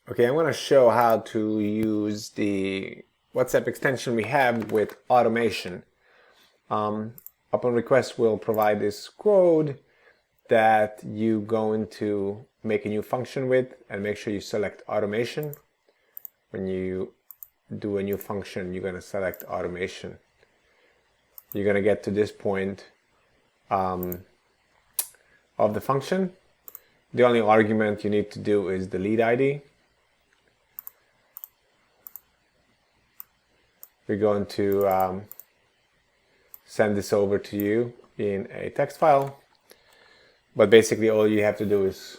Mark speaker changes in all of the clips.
Speaker 1: Okay, I'm going to show how to use the WhatsApp extension we have with automation. Upon request, we'll provide this code that you going to make a new function with, and make sure you select automation. When you do a new function, you're going to select automation. You're going to get to this point of the function. The only argument you need to do is the lead ID. We're going to send this over to you in a text file. But basically all you have to do is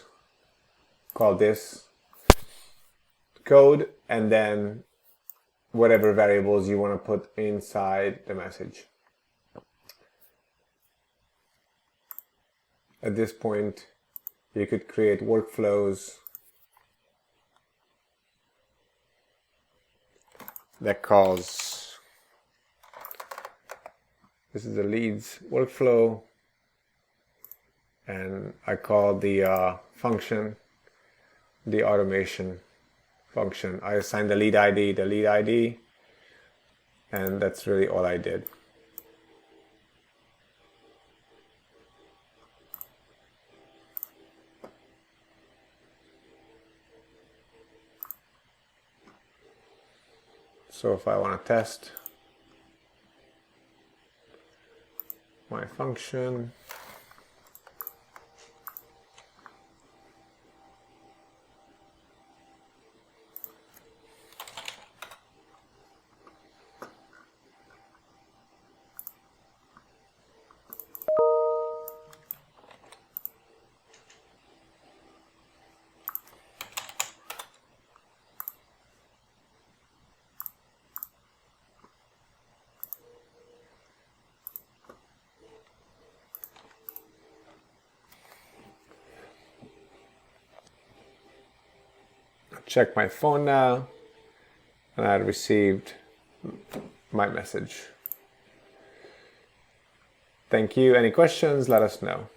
Speaker 1: call this code and then whatever variables you want to put inside the message. At this point, you could create workflows that calls, this is the leads workflow, and I call the function the automation function. I assign the lead ID, and that's really all I did. So if I want to test my function, check my phone now, and I received my message. Thank you. Any questions? Let us know.